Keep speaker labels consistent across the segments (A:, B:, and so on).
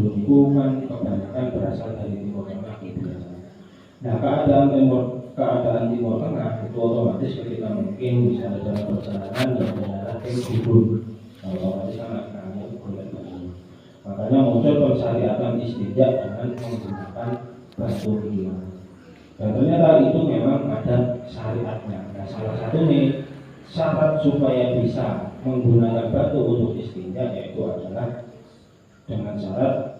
A: Kidul itu kan kebanyakan berasal dari Timur Tengah biasanya. Nah, keadaan Timur Tengah itu otomatis ketika mungkin misalnya dalam perjalanan yang mendarat ke Kidul, otomatis kan akannya boleh batu. Makanya muncul pensyariatan istinja dengan menggunakan batu hilang. Dan ternyata itu memang ada syariatnya. Nah, salah satu nih syarat supaya bisa menggunakan batu untuk istinja yaitu adalah dengan syarat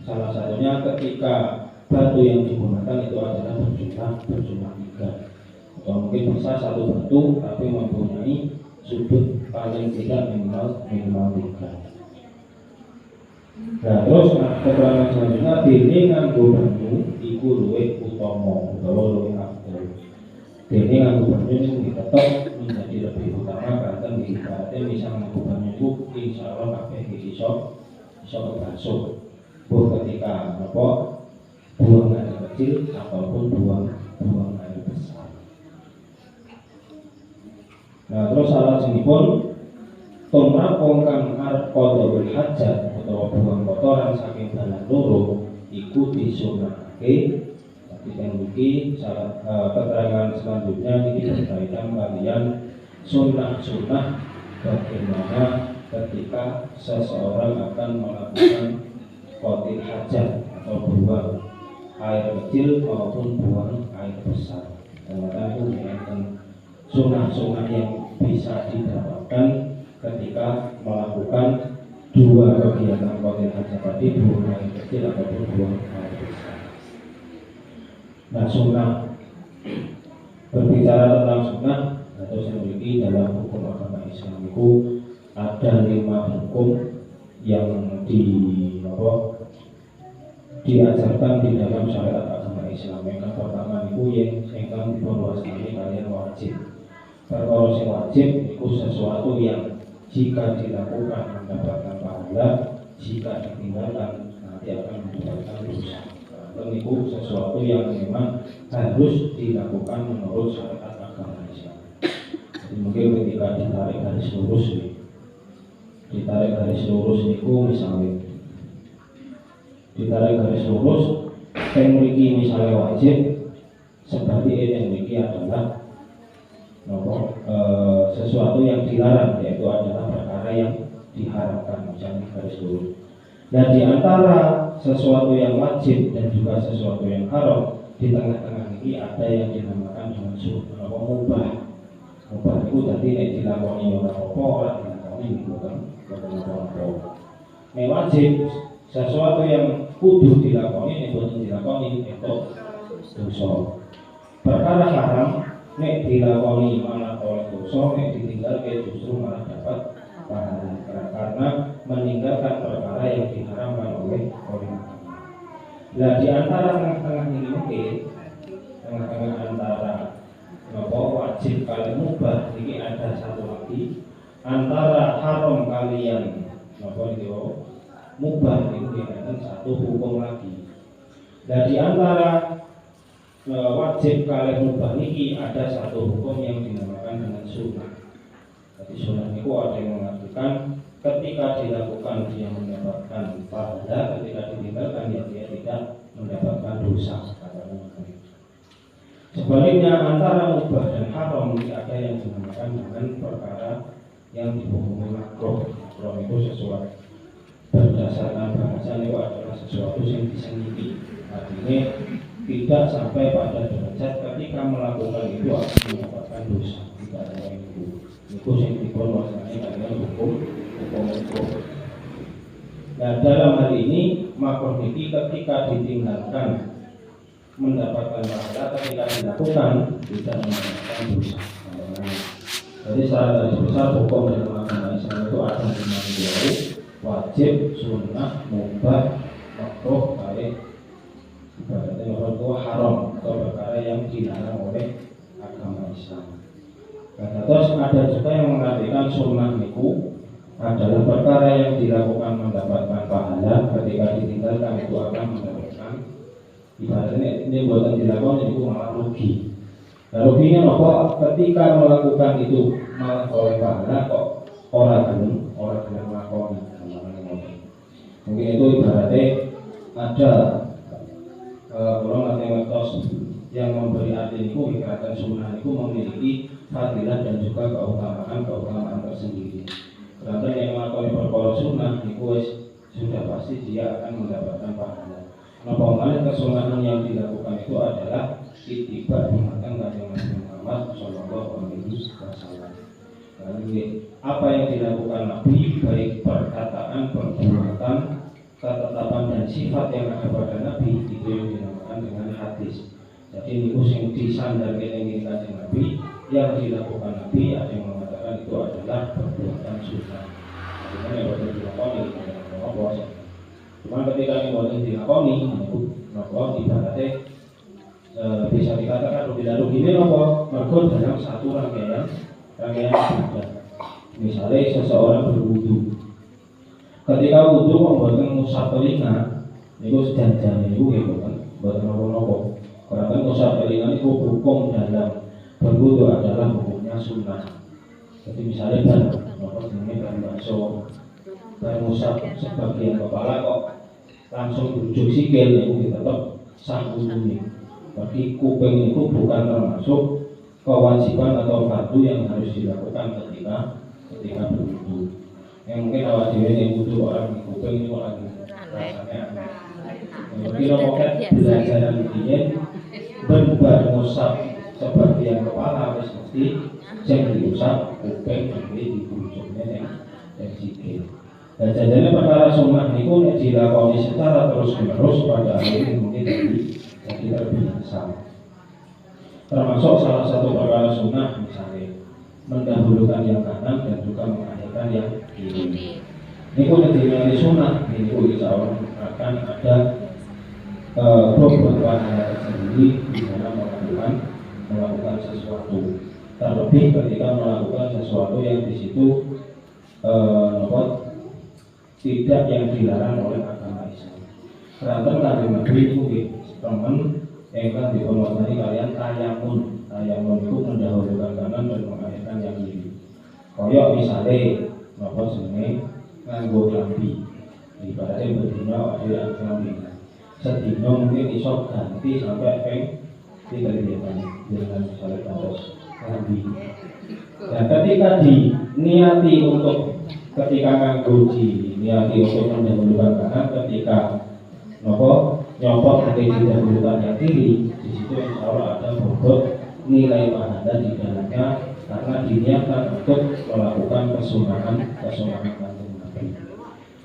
A: salah satunya ketika batu yang digunakan itu adalah berjumlah 3, atau mungkin bisa satu batu tapi mempunyai sudut paling tidak minimal 3. Nah terus keterangan selanjutnya dene nganggo banyu iku luwih utama utawa luwih afdal. Dene nganggo banyu sing tetep menjadi lebih utama karena ibaratnya bisa nganggo banyu itu insyaallah kabeh iso kebasuh. Ketika buang air kecil ataupun buang air besar. Nah terus salah sinipun tumrap wong kang arep qadha hajat utawa buang kotoran saking dalan loro iku disunahake. Tapi yang iki keterangan selanjutnya ini berkaitan kalian sunnah bagaimana ketika seseorang akan melakukan qadha hajat atau buang air kecil maupun buang air besar. Karena itu merupakan sunnah yang bisa didapatkan ketika melakukan dua kegiatan qadha hajat tadi, buang air kecil ataupun buang air besar. Nah, sunnah, berbicara tentang sunnah atau memiliki dalam hukum agama Islam itu ada 5 hukum yang diajarkan di dalam syariat agama Islam. Yang pertama itu yang diperluaskan kalian wajib. Perkara sing wajib itu sesuatu yang jika dilakukan mendapatkan pahala, jika ditinggalkan nanti akan mendapatkan dosa. Dan itu sesuatu yang memang harus dilakukan menurut syariat agama Islam. Jadi mungkin ketika ditarik garis lurus itu misalnya ditarik garis lurus yang memiliki misalnya wajib seperti yang memiliki adalah sesuatu yang dilarang, yaitu adalah perkara yang diharamkan misalnya garis lurus. Dan di antara sesuatu yang wajib dan juga sesuatu yang haram di tengah-tengah ini ada yang dinamakan dengan mubah. Mubah itu tadi yang dilakoni orang apa orang dilakoni bukan apa. Ini wajib sesuatu yang kudu dilakoni bukan dilakoni itu dosa. Perkara haram nek dilakoni malah oleh dosa, nek ditinggalkan justru malah dapat pahala karena meninggalkan perkara yang diharamkan oleh agama. Nah di antara tengah-tengah ini mungkin tengah-tengah antara wajib kali mubah ini ada satu lagi, antara haram kalian mubah ini ada satu hukum lagi. Nah di antara wajib kalian mubah ini ada satu hukum yang dinamakan dengan sunnah. Jadi sunnah itu ada yang mengatakan ketika dilakukan dia mendapatkan pahala, ketika ditinggalkan dia tidak mendapatkan dosa. Sebaliknya antara mubah dan haram ini ada yang dinamakan dengan perkara yang dihukumi makruh. Makruh itu sesuatu berdasarkan bahasa itu adalah sesuatu yang disengiti. Artinya tidak sampai pada derajat ketika melakukan itu akan mendapatkan dosa. Tidak ada yang itu yang diperluaskannya adalah hukum. Nah dalam hal ini makruh ini ketika ditinggalkan mendapatkan pahala, ketika dilakukan tidak mendapatkan dosa. Jadi secara garis besar hukum dalam agama Islam itu ada 5 wajib, sunnah, mubah, makruh, baik ibaratnya orang tua haram atau perkara yang dilarang oleh agama Islam. Nah, terus ada juga yang mengatakan sunnah itu adalah perkara yang dilakukan mendapatkan pahala, ketika ditinggalkan itu akan mendapatkan ibaratnya ini buatan dilakukan itu malah rugi. Nah ruginya apa? Ketika melakukan itu malah oleh pahala kok orang gelem melakukan. Mungkin itu ibaratnya ada kalau nanti ngetos yang memberi arti itu dikatakan sunnah itu memiliki fadilah dan juga keutamaan tersendiri. Karena yang melakukan perkara sunnah itu sudah pasti dia akan mendapatkan pahala. Nah, pemahaman kesunahan yang dilakukan itu adalah ittiba dimakan Kanjeng Nabi Muhammad Shallallahu Alaihi Wasallam. Apa yang dilakukan Nabi, baik perkataan, perbuatan, ketetapan dan sifat yang ada pada Nabi, itu yang dinamakan dengan hadis. Jadi ini yang disandarkan yang Kanjeng Nabi, yang dilakukan Nabi, ada yang mengatakan itu adalah perbuatan sunnah. Nah, yang boleh dilakoni, cuma ketika yang boleh dilakoni, itu ibaratnya bisa dikatakan rugi ini mergo dalam satu rangkaian ibadah. Misalnya seseorang berwudu, ketika wudu membuatkan ngusap telinga, itu sejanjane itu gitu kan, buat nopo-nopo. Karena ngusap telinga itu hukum dalam berwudu adalah hukumnya sunnah. Jadi misalnya nopo ini kan bakso, ngusap sebagian kepala kok langsung berujuk sikil, itu tetap sah wudunya. Bagi kuping itu bukan termasuk kewajiban atau fardu yang harus dilakukan ketika berwudu. Yang mungkin awal dewe yang wudu orang di kuping itu orang rasanya aneh. Kira pokoknya belajaran begini berbar ngusap sebagian kepala harus mesti yang diusap kuping nanti dibujuknya yang sikil. Dan jadinya perkara sunnah itu dilakoni secara terus menerus pada hari ini mungkin jadi terbiasa. Termasuk salah satu perkara sunnah misalnya mendahulukan yang kanan dan juga mengakhirkan yang kiri. Ini pun jadi sunnah. Ini pun insya Allah akan ada beberapa hal tersendiri di dalam melakukan sesuatu. Terlebih ketika melakukan sesuatu yang di situ tidak yang dilarang oleh agama Islam. Karena Kanjeng Nabi itu teman yang kan dihormati kalian tayamun itu mendahulukan kanan dan mengakhirkan yang kiri. Koyok misalnya napa jenenge nganggo klambi, ibaratnya berdina ada klambi. Sedina mungkin iso ganti sampai peng 3 kali dengan misalnya kados klambi. Dan ketika diniati untuk ketika nganggo niati untuk mendahulukan kanan, ketika nyopot nanti didahulukan yang kiri, di situ insya Allah ada bobot nilai pahala di dalamnya karena diniatkan untuk melakukan kesunahan Kanjeng Nabi.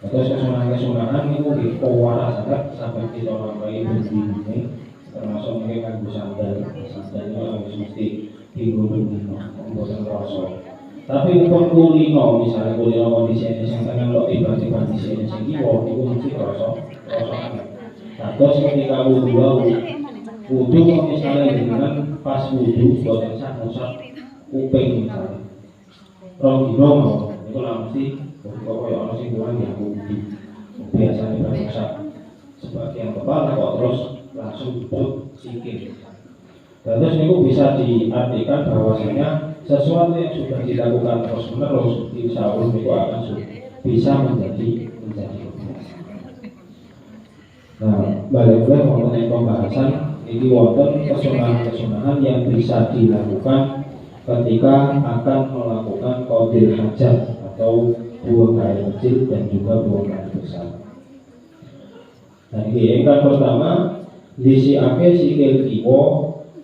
A: Terus kesunahan itu dipowara sangat sampai kita sampai begini, termasuk mungkin nganggo sandal itu harus mesti digulung membuat rasa. Tapi pun kulino, misalnya kulino kondisi ini yang tengah lo tiba-tiba di sini kiwo, itu mesti rasa aneh. Terus ketika wudu misalnya dengan pas wudu buat ngusap kuping misalnya, rong itu lah mesti pokoknya orang sih kurang yang wudu. Biasanya ngusap sebagian kepala kok terus langsung duduk sikil. Terus itu bisa diartikan bahwasanya sesuatu yang sudah dilakukan terus menerus insya Allah itu akan bisa menjadi kebiasaan. Nah, balik mengenai pembahasan ini wonten kesunahan yang bisa dilakukan ketika akan melakukan qadil hajat atau buang air kecil dan juga buang air besar. Dan ini yang pertama disiake sikil kiwa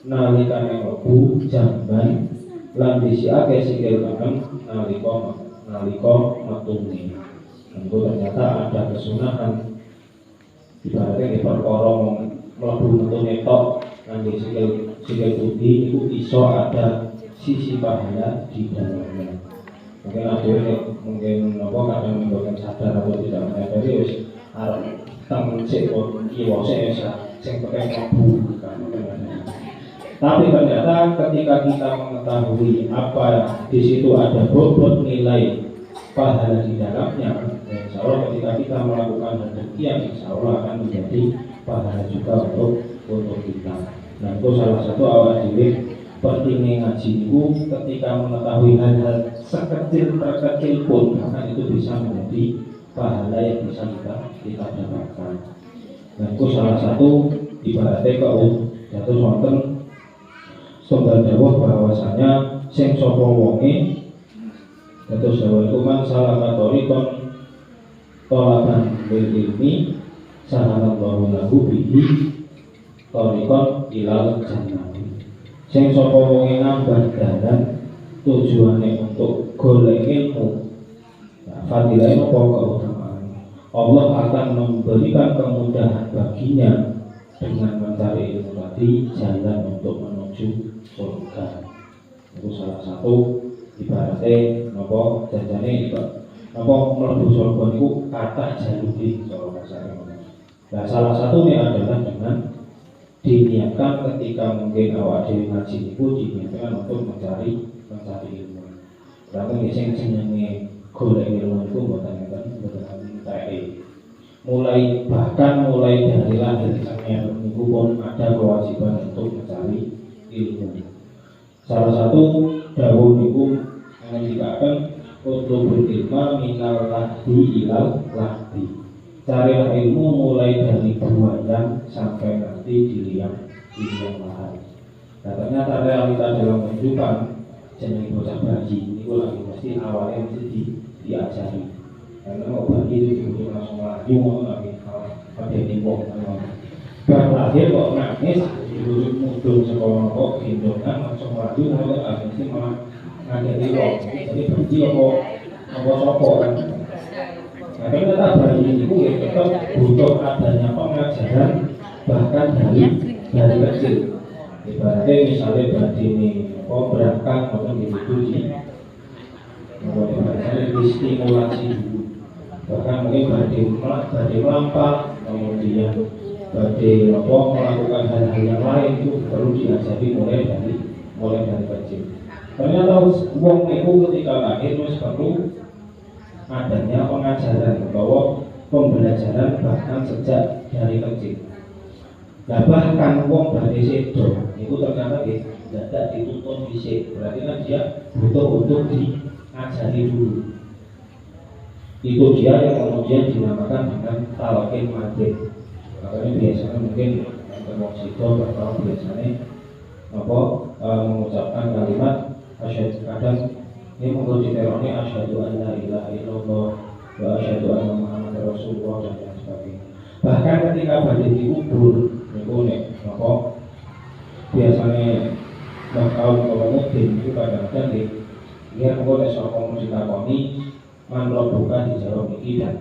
A: nalikane mlebu jamban lan disiake sikil kanan nalika metune. Tentu ternyata ada kesunahan ibaratnya di perkara mlebu metune tok nganggo sikil putih itu iso ada sisi pahala di dalamnya. Mungkin ada mungkin kadang mboten sadar atau tidak menyadari wis arep tang sik kiwa sing penting mlebu. Tapi ternyata ketika kita mengetahui apa di situ ada bobot nilai pahala di dalamnya, insya Allah ketika kita melakukan demikian, insya Allah akan menjadi pahala juga untuk kita. Nah itu salah satu awal diri pentingnya ngaji itu ketika mengetahui hal-hal terkecil pun, maka itu bisa menjadi pahala yang bisa kita kita dapatkan. Dan itu salah satu ibaratnya kalau jatuh wonten setunggal dawuh bahwasanya sing sapa wonge dados dawuh iku man salah katorikon tolaban bil ilmi sahalallahu lahu bihi torikon ilal jannati. Sing sapa wonge nambah dalan tujuane untuk golek ilmu, fadilah itu keutamaan. Allah akan memberikan kemudahan baginya dengan mencari ilmu tadi jalan untuk menuju surga. Itu salah satu ibaratnya nopo janjane nopo mlebu surga itu kata jaluri kalau bahasa. Nah salah satunya adalah dengan diniatkan ketika mungkin awak dewi ngaji itu diniatkan untuk mencari ilmu. Berarti sing jenenge golek ilmu itu mboten mulai dari lahir sampai niku pun ada kewajiban untuk mencari ilmu. Salah satu dawuh niku ngendikaken untuk berilmu minal lahdi ilal lahdi. Carilah ilmu mulai dari buayan sampai nanti di liang lahat. Nah, ternyata realita dalam kehidupan jeneng bocah bayi niku lagi pasti awalnya mesti diajari. Karena mau bayi itu dibutuh langsung lagi mau lagi pada timbok baru lahir kok nangis dibutuh mudun sekolah kok gendongan langsung lagi mau mesti malah ngajari kok jadi bayi apa sopo kan. Nah ternyata bayi itu ya tetap butuh adanya pengajaran bahkan dari kecil. Ibaratnya misalnya bayi ini berangkat atau dibutuh distimulasi dulu, bahkan mungkin badai melampak, kemudian badai melakukan hal-hal yang lain itu perlu diajari mulai dari kecil. Ternyata wong itu ketika lahir wis perlu adanya pengajaran bahwa pembelajaran bahkan sejak dari kecil. Nah bahkan wong badai sedo itu ternyata tidak dituntun fisik, berarti kan dia butuh untuk diajari dulu. Itu dia yang kemudian dinamakan dengan talqin madhid. Makanya biasanya mungkin wong sedo bakal biasanya mengucapkan kalimat asyhadu, kadang ini monggo diteroni asyhadu an la ilaha illallah wa asyhadu anna muhammadar rasulullah dan lain sebagainya. Bahkan ketika badhe dikubur niku nek biasanya kaum mudin itu kadang-kadang dia monggo nek sapa mau ditakoni man buka dijawab iki dan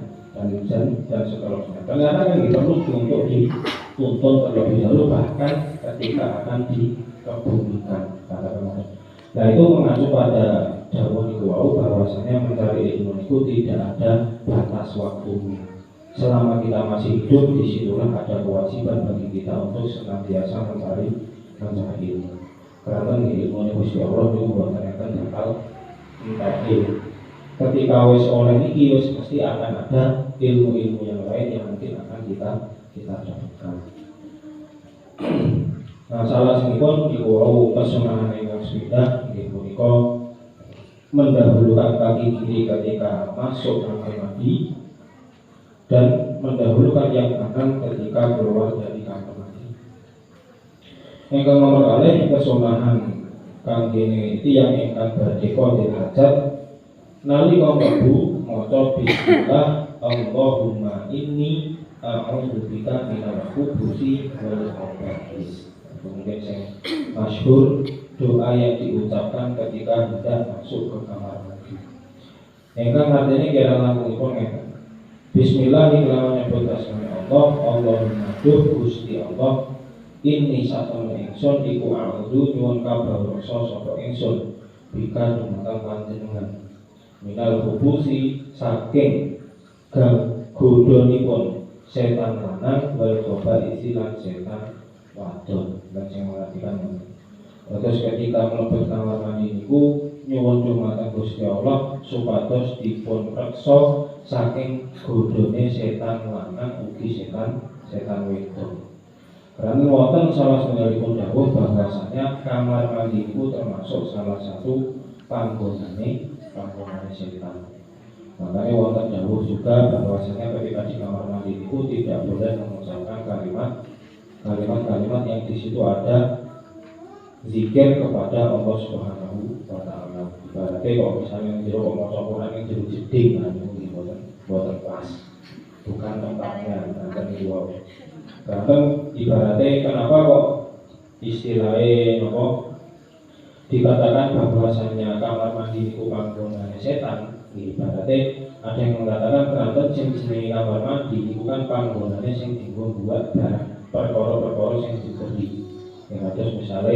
A: seterusnya. Ternyata kan kita perlu untuk dituntun terlebih dahulu bahkan ketika akan dikebumikan kata-kata. Nah itu mengacu pada dawuh niku wau bahwasanya mencari ilmu itu tidak ada batas waktunya. Selama kita masih hidup, disitulah ada kewajiban bagi kita untuk senantiasa mencari ilmu. Karena ilmu ini Gusti Allah itu ternyata bakal ilmu. Ketika wis oleh iki wis pasti akan ada ilmu-ilmu yang lain yang mungkin akan kita dapatkan. Nah salah singkon niku wau kesunahan ingkang sepeda nggih punika mendahulukan kaki kiri ketika masuk kamar mandi dan mendahulukan yang kanan ketika keluar dari kamar mandi. Ingkang nomor kalih kesunahan kangge tiyang ingkang badhe qadil hajat nalika mlebu maca bismillah Allahumma inni a'udzubika minal khubuthi wal khaba'is. Mungkin yang masyhur doa yang diucapkan ketika hendak masuk ke kamar mandi. Ingkang artinya kira langkungipun ngeten. Bismillahirrahmanirrahim nyebut asma Allah, Allahumma duh Gusti Allah, inni satana ingsun iku a'udzu nyuwun kabaroksa sapa ingsun bika dumateng panjenengan minal khubuthi saking godhonipun setan lanang wal khaba'is lan setan wadon. Dan yang mengartikan terus ketika mlebu kamar mandi niku nyuwun dumateng Gusti Allah supados dipun reksa saking godhone setan lanang ugi setan wedok. Karena wonten salah setunggalipun dawuh bahwasanya kamar mandi itu termasuk salah satu panggonane setan. Makanya wonten dawuh juga bahwasanya ketika di kamar mandi itu tidak boleh mengucapkan kalimat-kalimat yang di situ ada zikir kepada Allah Subhanahu wa taala. Ibaratnya kalau misalnya jero kok maca Quran yang jero jeding itu boten pas. Bukan tempatnya nanten niku. Karena ibaratnya kenapa kok istilahnya napa dikatakan bahwasanya kamar mandi itu panggonane setan. Ibaratnya ada yang mengatakan keranten sing jenenge kamar mandi itu kan panggonane sing dienggo buat perkara-perkara sing diberi. Yang ada misalnya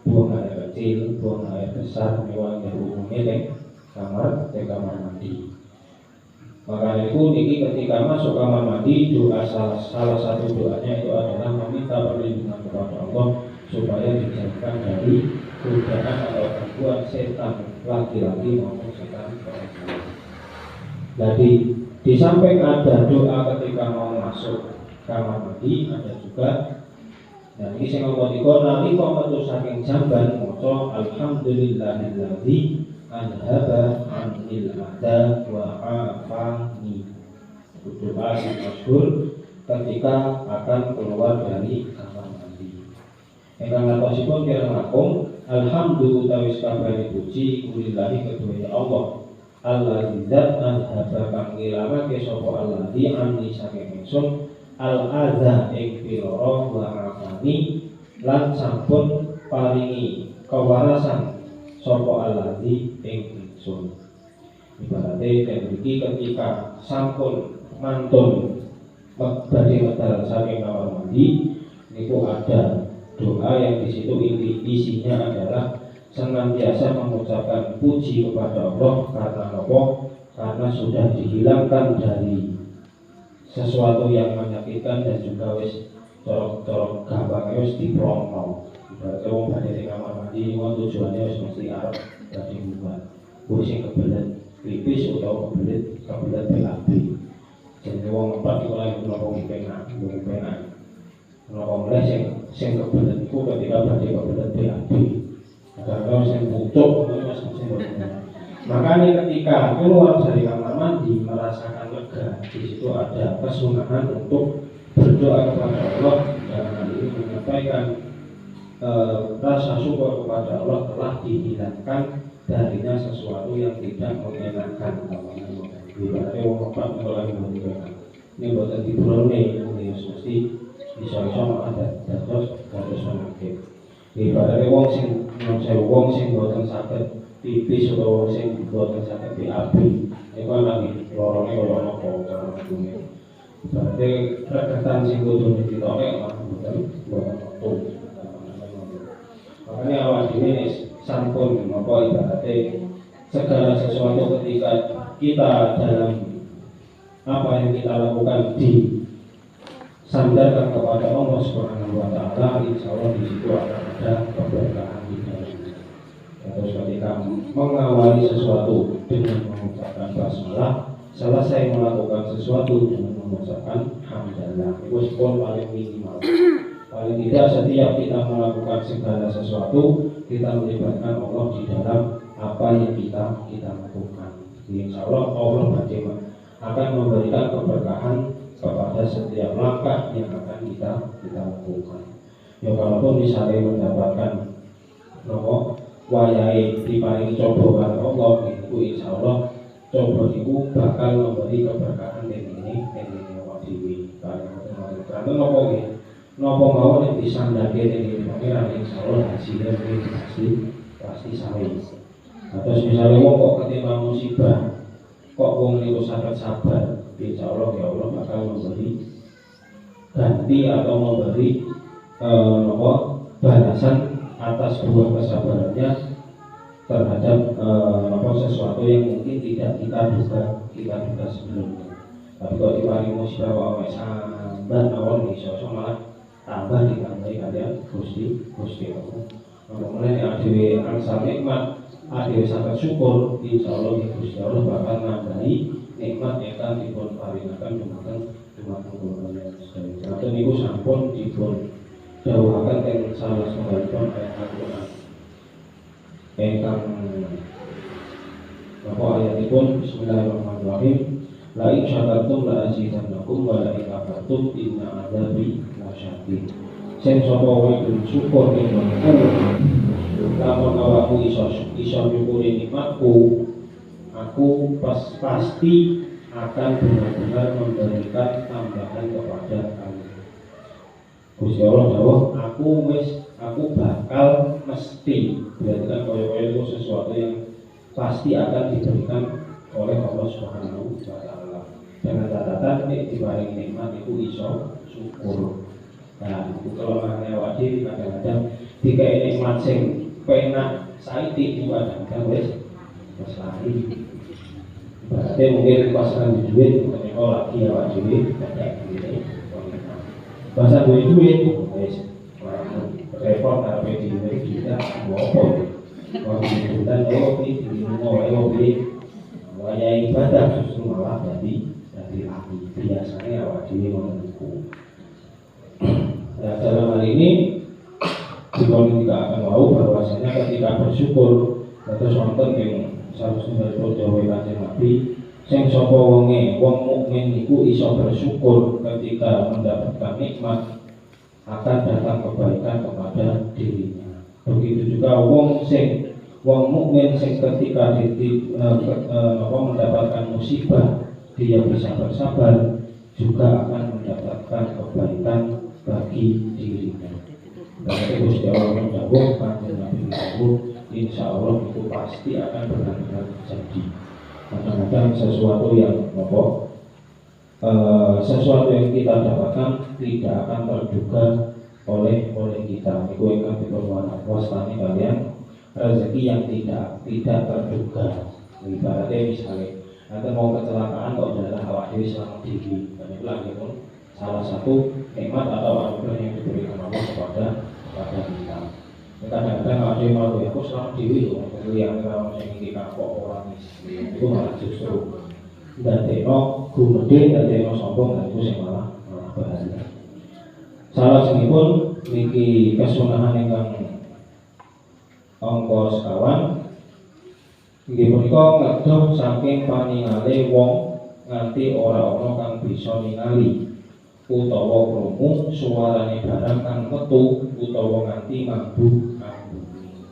A: buang air kecil, buang air besar, mewah yang umumnya di kamar mandi. Makanya itu niki ketika masuk kamar mandi, doa salah satu doanya itu adalah meminta perlindungan kepada Allah supaya dijauhkan dari godaan atau gangguan setan laki-laki maupun setan perempuan. Jadi di samping ada doa ketika mau masuk kamar mandi, ada juga dan ini saya ngomong nalika metu saking jamban maca alhamdulillahilladzi anhaba anil adha wa afani. Doa yang masyhur ketika akan keluar dari kamar mandi. Ingkang ngatosipun kirang langkung alhamdulillah wis kabeh puji kulillahi kedue Allah. Allah zat anhaba kang ngilangake sapa Allah di anni saking ingsun al-adha ing piloro wa afani lan sampun paringi kawarasan sapa alladzi ing ingsun. Ibarate mriki ketika sampun mantun badhe medal saking kamar mandi niku ada doa yang di situ isinya adalah senantiasa mengucapkan puji kepada Allah karena apa? Karena sudah dihilangkan dari sesuatu yang menyakitkan dan juga wis corok-corok gampang wis diplongno. Ibaratnya wong badhe ning kamar mandi wong tujuannya wis mesti arep badhe buat. Wis sing kebelet pipis utawa kebelet BAB. Jadi wong empat iku lagi mlaku pengen, mlaku mulai sing kebelet iku ketika badhe kebelet BAB. Karena sing pucuk itu mesti makanya ketika keluar dari kamar mandi merasakan lega, di situ ada kesunahan untuk berdoa kepada Allah dan hal ini menyampaikan rasa syukur kepada Allah telah dihilangkan darinya sesuatu yang tidak mengenakan. Ibaratnya wong empat mulai mengenakan. Ini buatan dibrone, ini mesti bisa-bisa ada dados penyakit. Ibaratnya wong sing buatan sakit pipis atau sing buatan sakit BAB itu kan lagi lorongnya kalau nopo cara ngomongnya. Berarti reketan sing kudu ditolak buatan waktu. Makanya awal ini sampun apa ibaratnya segala sesuatu ketika kita dalam apa yang kita lakukan di sandarkan kepada Allah Subhanahu wa taala, insyaallah di situ akan ada keberkahan di dalamnya. Terus ketika mengawali sesuatu dengan mengucapkan basmalah, selesai melakukan sesuatu dengan mengucapkan hamdalah. Itu pun paling minimal. Paling tidak setiap kita melakukan segala sesuatu, kita melibatkan Allah di dalam apa yang kita lakukan. Insya Allah Allah akan memberikan keberkahan kepada setiap langkah yang akan kita lakukan. Ya kalaupun misalnya mendapatkan wayai diparingi coba oleh Allah, itu insya Allah coba itu bakal memberi keberkahan ini awak dhewe. Karena nopo mau yang disandake ini pangeran, insya Allah hasilnya pasti sawi. Atau misalnya wong kok ketimpa musibah, kok wong niku sangat sabar, insya Allah ya Allah bakal memberi ganti atau memberi balasan atas buah kesabarannya terhadap sesuatu yang mungkin tidak kita duga sebelumnya. Tapi kalau diparingi musibah wae sambat awal iso malah tambah ditambahi kalian Gusti Allah. Mulai adewe angsal nikmat, adewe sangat syukur, insyaallah Gusti Allah bakal nambahi nikmat ingkang dipun paringaken dumateng kula sedaya. Kanthi niku sampun dipun dawuhaken teng salah satunggalipun ayat Al-Qur'an. Ingkang ayatipun bismillahirrahmanirrahim. Bismillahirrahmanirrahim. La in syakartum la azidannakum wa la in kafartum inna adzabi lasyadid. Sing sapa wae bersyukur ing aku, lamun awakku iso nyukuri nikmatku, aku pasti akan benar-benar memberikan tambahan kepada kamu. Gusti Allah dawuh, aku bakal mesti, berarti kan koyo-koyo itu sesuatu yang pasti akan diberikan oleh Allah Subhanahu wa taala. Dengan catatan nek diparingi nikmat iku iso syukur. Nah, itu kelemahannya awak dhewe kadang-kadang dikei nikmat sing penak saiki juga kadang-kadang wis lari. Berarti mungkin pas kan duit ketika lagi awak dhewe kada duit. Bahasa duit wis repot karepe dhewe kita opo. Kalau kita di rumah waya ibadah justru malah jadi lagi biasanya awak dhewe menunggu. Nah, dalam hal ini kita akan tahu bahwasanya ketika bersyukur terus wonten yang seharusnya dari Jawa Kanjeng Nabi sing sapa wong mukmin iku iso bersyukur ketika mendapatkan nikmat akan datang kebaikan kepada dirinya. Begitu juga wong mukmin sing ketika mendapatkan musibah dia bisa bersabar juga akan mendapatkan kebaikan bagi dirinya. Berarti Gusti Allah mendawuh kanjeng Nabi dawuh insya Allah itu pasti akan benar-benar terjadi. Kadang-kadang sesuatu yang sesuatu yang kita dapatkan tidak akan terduga oleh kita. Itu yang diwastani kalian rezeki yang tidak terduga. Ibaratnya misalnya nanti mau kecelakaan kok adalah awak dewi selamat diri. Dan itu lagi pun salah satu nikmat atau anugerah yang diberikan Allah kepada kita. Kadang-kadang awak dewi malu ya, aku selamat diri loh. Itu yang orang yang ingin kok orang itu malah justru dadekno gumedhe, dadekno sombong, dan itu yang malah bahaya. Salah sengipun niki kesunahan ingkang angka sekawan inggih punika ngedoh saking paningale wong nganti ora ana kang bisa ningali utawa krungu suarane barang kang metu utawa nganti mambu ambune.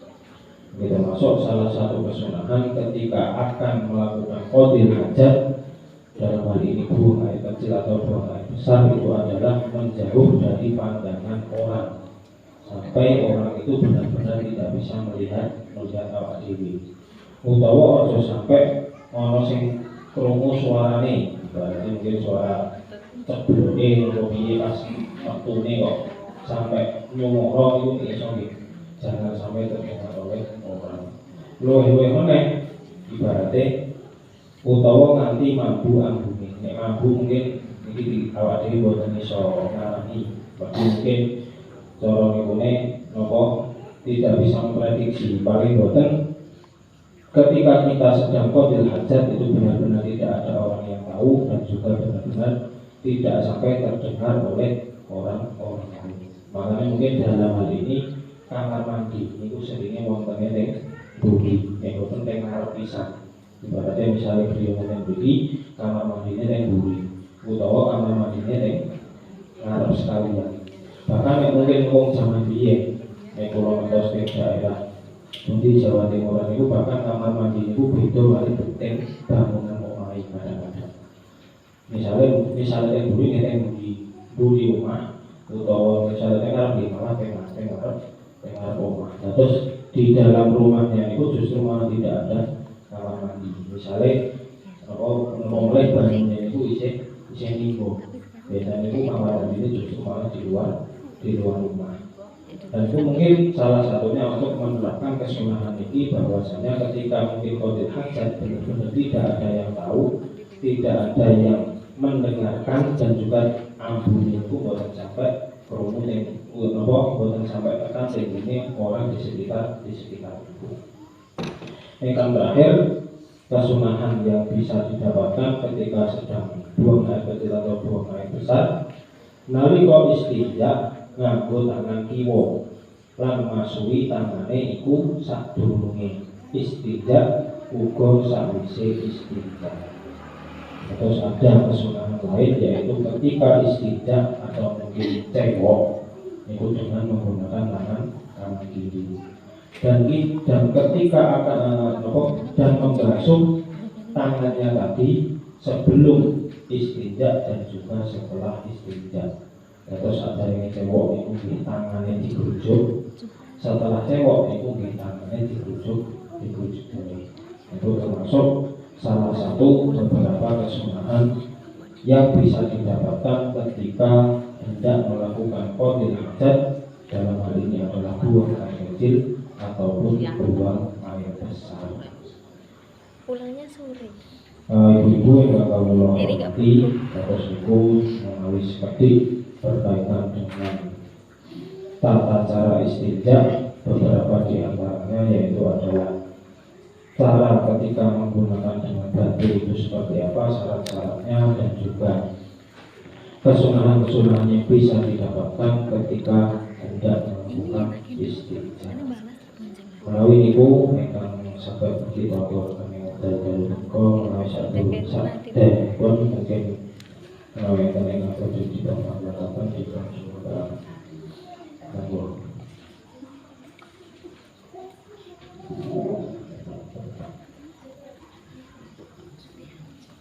A: Ini termasuk salah satu kesunahan ketika akan melakukan qadil hajat. Dalam hal ini buang air kecil atau buang air besar itu adalah menjauh dari pandangan orang sampai orang itu benar-benar tidak bisa melihat awak dhewe. Utawa aja sampai ana sing krungu suarane, berarti mungkin suara ceblone utawa piye pas waktune kok sampai nyuwara itu iso nggih. Jangan sampai terdengar oleh orang. Luwih-luwih meneh ibaratnya utawa nganti mambu ambune. Nek mambu mungkin iki awak dhewe boten iso ngarani. Mungkin cara nikune napa tidak bisa memprediksi. Paling boten ketika kita sedang qadil hajat itu benar-benar tidak ada orang yang tahu dan juga benar-benar tidak sampai terdengar oleh orang-orang lain. Makanya mungkin dalam hal ini kamar mandi itu seringnya wontennya teng budi, yang boten teng ngarep pisan. Ibaratnya misalnya beliau ngomong budi, kamar mandinya teng budi, utawa kamar mandinya teng ngarep sekalian. Bahkan yang mungkin wong zaman biyen nek kula ngertos teng daerah di Jawa Timur itu bahkan kamar mandi itu beda kali penting bangunan omahe kadang-kadang. Misalnya teng budi nek teng budi rumah utawa misalnya teng ngarep malah teng ngarep omah. Terus di dalam rumahnya itu justru malah tidak ada kamar mandi. Misalnya mulai bangunnya itu isi nimbung. Biasanya itu kamar mandi itu justru malah di luar rumah. Dan itu mungkin salah satunya untuk menerapkan kesunahan ini bahwasanya ketika mungkin qadil hajat benar-benar tidak ada yang tahu, tidak ada yang mendengarkan dan juga ambune itu boten sampai krungu ning boten sampai tekan sehingga orang di sekitar itu. Yang terakhir, kesunahan yang bisa didapatkan ketika sedang buang air kecil atau buang air besar nalika istinja nganggo tangan kiwa lan masui tangane iku sadurunge istinja uga sawise istinja. Terus ada kesunahan lain yaitu ketika istinja atau mungkin cebok itu dengan menggunakan tangan kanan kiri. Dan ketika akan dan membasuh tangannya tadi sebelum istinja dan juga setelah istinja. Terus ada yang cebok itu di tangannya digerujuk, setelah cebok itu di tangannya digerujuk dari. Itu termasuk salah satu beberapa kesunahan yang bisa didapatkan ketika hendak melakukan qadil hajat, dalam hal ini adalah buang air kecil ataupun buang air besar.
B: Pulangnya sore.
A: Ibu-ibu yang kamu hormati, terus ibu melalui seperti berkaitan dengan tata cara istinja, beberapa di antaranya yaitu adalah cara ketika menggunakan dengan batu itu seperti apa, syarat-syaratnya, dan juga kesunahan-kesunahan yang bisa didapatkan ketika hendak melakukan istinja. Melalui ibu akan sampai begitu atau kami dari engkau melalui satu pun mungkin melalui yang atau di bawah melakukan di bawah